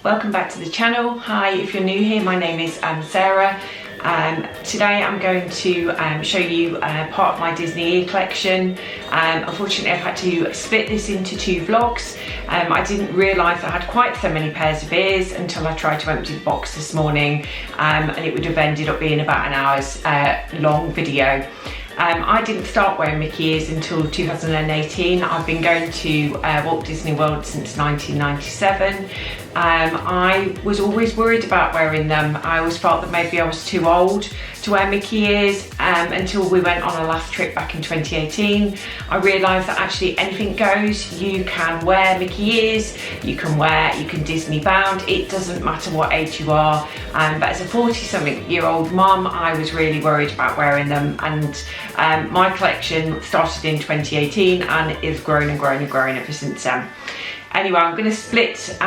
welcome back to the channel. Hi, if you're new here, my name is Sarah. Today I'm going to show you part of my Disney ear collection. Unfortunately I've had to split this into two vlogs. I didn't realise I had quite so many pairs of ears until I tried to empty the box this morning, and it would have ended up being about an hour's long video. I didn't start wearing Mickey ears until 2018. I've been going to Walt Disney World since 1997. I was always worried about wearing them. I always felt that maybe I was too old to wear Mickey ears until we went on our last trip back in 2018. I realised that actually anything goes. You can wear Mickey ears, you can Disney bound, it doesn't matter what age you are. But as a 40-something-year-old mum, I was really worried about wearing them, and my collection started in 2018 and it's grown and grown and grown ever since then. Anyway, I'm going to split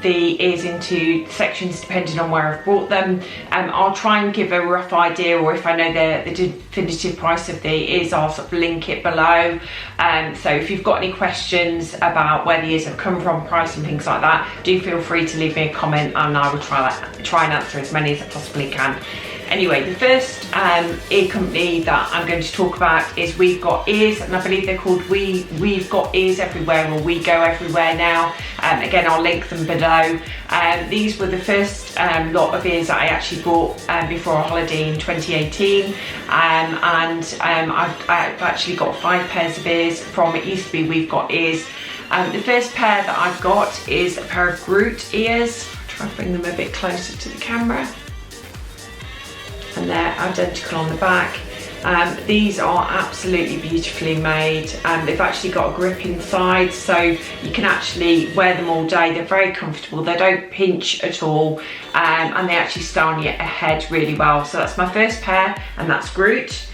the ears into sections depending on where I've bought them. I'll try and give a rough idea, or if I know the definitive price of the ears, I'll sort of link it below. So if you've got any questions about where the ears have come from, price and things like that, do feel free to leave me a comment and I will try and answer as many as I possibly can. Anyway, the first ear company that I'm going to talk about is Weve Got Ears, and I believe they're called Weve Got Ears Everywhere, or We Go Everywhere now. Again, I'll link them below. These were the first lot of ears that I actually bought before a holiday in 2018, and I've actually got 5 pairs of ears from, it used to be Weve Got Ears. The first pair that I've got is a pair of Groot ears. I'll try and bring them a bit closer to the camera. And they're identical on the back. These are absolutely beautifully made. They've actually got a grip inside, so you can actually wear them all day. They're very comfortable, they don't pinch at all, and they actually stay on your head really well. So that's my first pair, and that's Groot.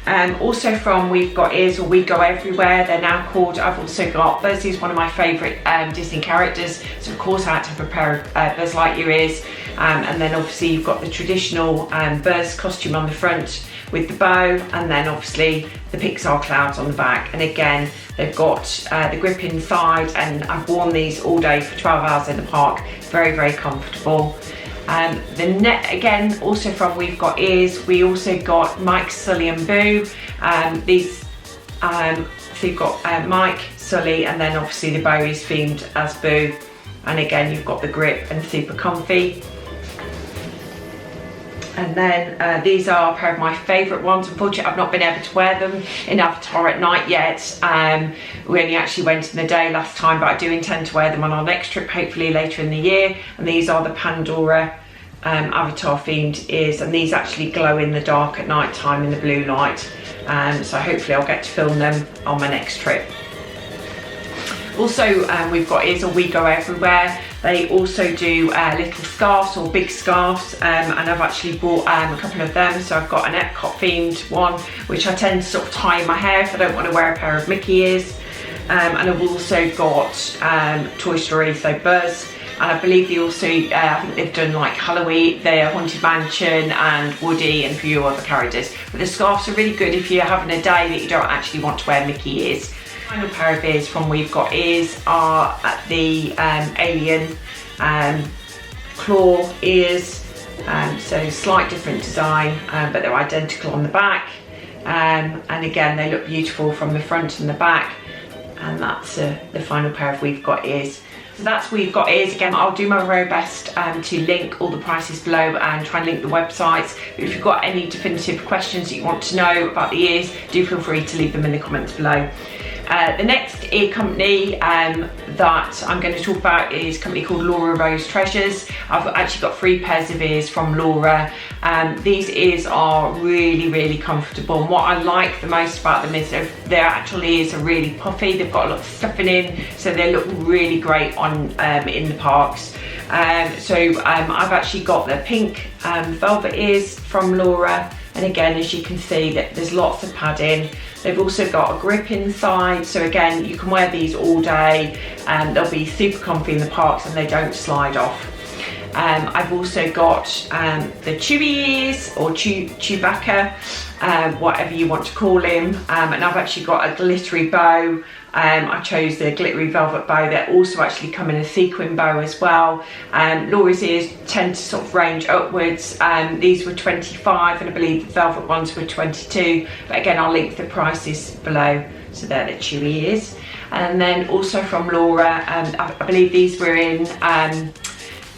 Also from Weve Got Ears, or We Go Everywhere, they're now called, I've also got Buzz. Is one of my favourite Disney characters, so of course I had to have a pair of Buzz Lightyear ears. And then obviously you've got the traditional Buzz costume on the front with the bow, and then obviously the Pixar clouds on the back. And again, they've got the grip inside, and I've worn these all day for 12 hours in the park. Very, very comfortable. Again, also from Weve Got Ears, we also got Mike, Sully and Boo. So you've got Mike, Sully, and then obviously the bow is themed as Boo. And again, you've got the grip and super comfy. And then these are a pair of my favourite ones. Unfortunately, I've not been able to wear them in Avatar at night yet. We only actually went in the day last time, but I do intend to wear them on our next trip, hopefully later in the year. And these are the Pandora Avatar themed ears, and these actually glow in the dark at night time in the blue light. So hopefully I'll get to film them on my next trip. Also, Weve Got Ears, or We Go Everywhere. They also do little scarves or big scarves, and I've actually bought a couple of them. So I've got an Epcot themed one, which I tend to sort of tie in my hair if I don't want to wear a pair of Mickey ears. And I've also got Toy Story, so Buzz. And I believe they also, I think they've done like Halloween, their Haunted Mansion and Woody and a few other characters. But the scarves are really good if you're having a day that you don't actually want to wear Mickey ears. Final pair of ears from Weve Got Ears are the alien claw ears, so slight different design, but they're identical on the back, and again they look beautiful from the front and the back. And that's the final pair of Weve Got Ears. So that's Weve Got Ears. Again, I'll do my very best to link all the prices below and try and link the websites. But if you've got any definitive questions that you want to know about the ears, do feel free to leave them in the comments below. The next ear company that I'm going to talk about is a company called Rose Treasures. I've actually got 3 pairs of ears from Laura. These ears are really, really comfortable, and what I like the most about them is their actual ears are really puffy. They've got a lot of stuffing in, so they look really great on in the parks. I've actually got the pink velvet ears from Laura, and again, as you can see, that there's lots of padding. They've also got a grip inside, so again, you can wear these all day, and they'll be super comfy in the parks and they don't slide off. I've also got the Chewy ears, or Chewbacca, whatever you want to call him, and I've actually got a glittery bow I chose the glittery velvet bow. They also actually come in a sequin bow as well. Laura's ears tend to sort of range upwards. These were 25 and I believe the velvet ones were 22, but again I'll link the prices below. So they're the chewy ears. And then also from Laura, I believe these were in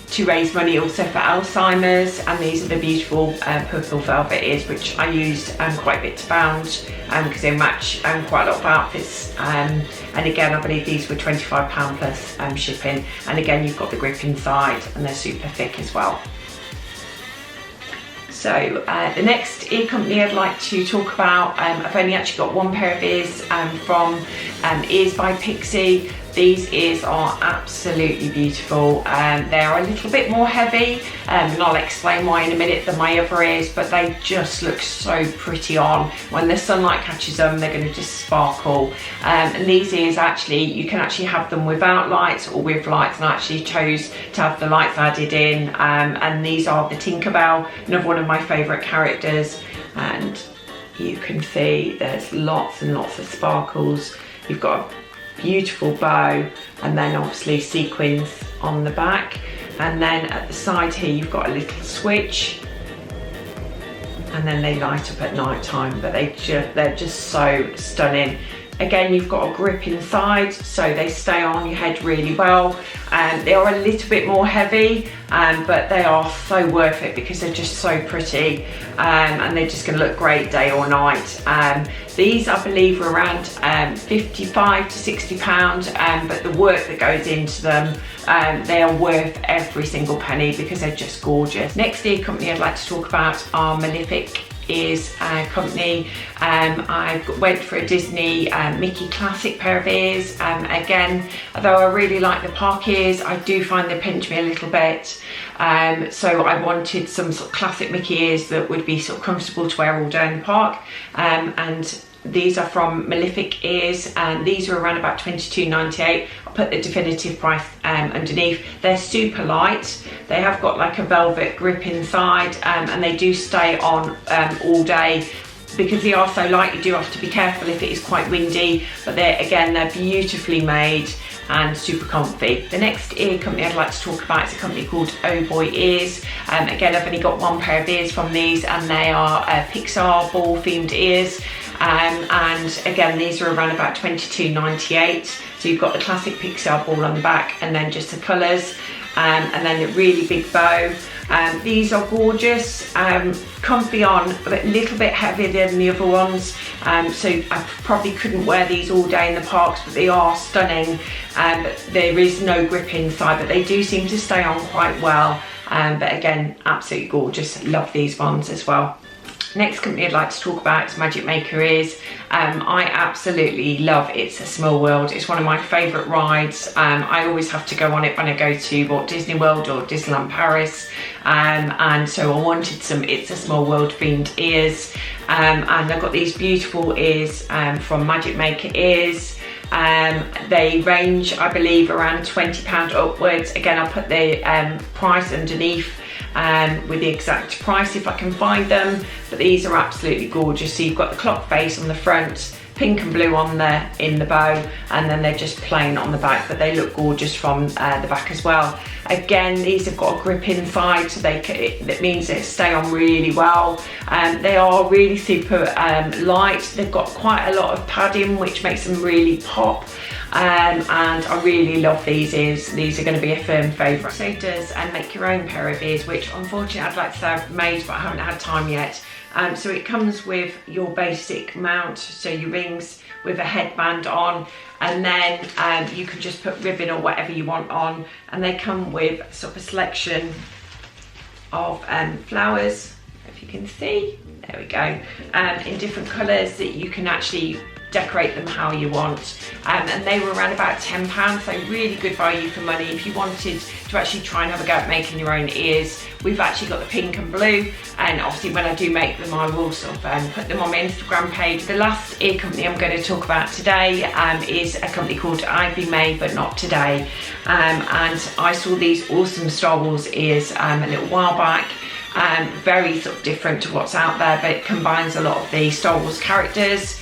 to raise money also for Alzheimer's, and these are the beautiful purple velvet ears, which I used quite a bit to bound because they match quite a lot of outfits, and again I believe these were £25 plus shipping, and again you've got the grip inside and they're super thick as well. So the next ear company I'd like to talk about, I've only actually got one pair of ears from Ears by Pixie. These ears are absolutely beautiful. They are a little bit more heavy, and I'll explain why in a minute, than my other ears, but they just look so pretty on. When the sunlight catches them, they're going to just sparkle. And these ears actually, you can actually have them without lights or with lights, and I actually chose to have the lights added in. And these are the Tinkerbell, another one of my favourite characters, and you can see there's lots and lots of sparkles. You've got a beautiful bow, and then obviously sequins on the back, and then at the side here you've got a little switch, and then they light up at night time, but they're just so stunning. Again, you've got a grip inside, so they stay on your head really well. They are a little bit more heavy, but they are so worth it because they're just so pretty, and they're just going to look great day or night. These, I believe, are around £55 to £60, but the work that goes into them, they are worth every single penny because they're just gorgeous. Next ear company I'd like to talk about are Malefic Ears company. I went for a Disney Mickey classic pair of ears. Again, although I really like the park ears, I do find they pinch me a little bit. So I wanted some sort of classic Mickey ears that would be sort of comfortable to wear all day in the park. And these are from Malefic Ears, and these are around about £22.98. I'll put the definitive price underneath. They're super light. They have got like a velvet grip inside, and they do stay on all day. Because they are so light, you do have to be careful if it is quite windy, but they're beautifully made and super comfy. The next ear company I'd like to talk about is a company called Oh Boy Ears. Again, I've only got one pair of ears from these, and they are Pixar ball themed ears. And again, these are around about £22.98. So you've got the classic Pixar ball on the back, and then just the colours, and then a really big bow. These are gorgeous, comfy on, but a little bit heavier than the other ones. So I probably couldn't wear these all day in the parks, but they are stunning. But there is no grip inside, but they do seem to stay on quite well. But again, absolutely gorgeous. Love these ones as well. Next company I'd like to talk about is Magic Maker Ears. I absolutely love It's a Small World. It's one of my favourite rides. I always have to go on it when I go to Walt Disney World or Disneyland Paris. And so I wanted some It's a Small World themed ears. And I've got these beautiful ears from Magic Maker Ears. They range, I believe, around £20 upwards. Again, I'll put the price underneath with the exact price if I can find them, but these are absolutely gorgeous. So you've got the clock face on the front, pink and blue on in the bow, and then they're just plain on the back, but they look gorgeous from the back as well. Again, these have got a grip inside, so that means they stay on really well. They are really super light. They've got quite a lot of padding, which makes them really pop. And I really love these ears. These are going to be a firm favourite. So does make your own pair of ears, which unfortunately I'd like to say I've made, but I haven't had time yet. So it comes with your basic mount, so your rings with a headband on, and then you can just put ribbon or whatever you want on, and they come with sort of a selection of flowers, if you can see, there we go, in different colours that you can actually decorate them how you want, and they were around about £10, so really good value for money if you wanted to actually try and have a go at making your own ears. We've actually got the pink and blue, and obviously when I do make them I will sort of put them on my Instagram page. The last ear company I'm going to talk about today is a company called Ivy May But Not Today, and I saw these awesome Star Wars ears a little while back. Very sort of different to what's out there, but it combines a lot of the Star Wars characters.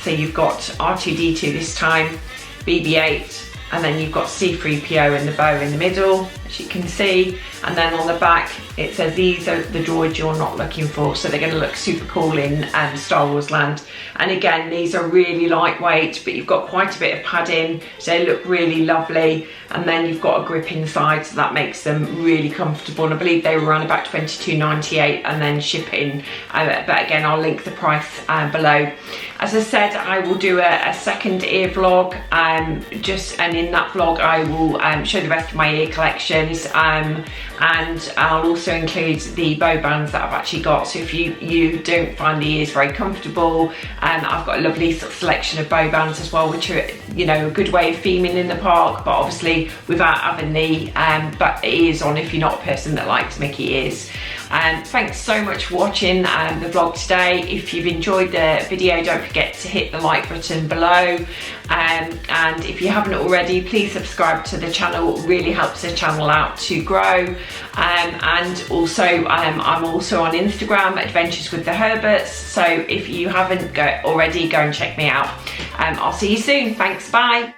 So you've got R2-D2 this time, BB-8, and then you've got C-3PO and the bow in the middle, as you can see. And then on the back, it says these are the droids you're not looking for. So they're going to look super cool in Star Wars land. And again, these are really lightweight, but you've got quite a bit of padding, so they look really lovely. And then you've got a grip inside, so that makes them really comfortable. And I believe they were around about $22.98 and then shipping. But again, I'll link the price below. As I said, I will do a second ear vlog, and in that vlog I will show the rest of my ear collections, and I'll also include the bow bands that I've actually got. So if you don't find the ears very comfortable, I've got a lovely sort of selection of bow bands as well, which are, you know, a good way of theming in the park, but obviously without having the ears on if you're not a person that likes Mickey ears. Thanks so much for watching the vlog today. If you've enjoyed the video, don't forget to hit the like button below, and if you haven't already, please subscribe to the channel. It really helps the channel out to grow. And also I'm also on Instagram, Adventures with the Herberts, so if you haven't already, go and check me out. I'll see you soon. Thanks, bye.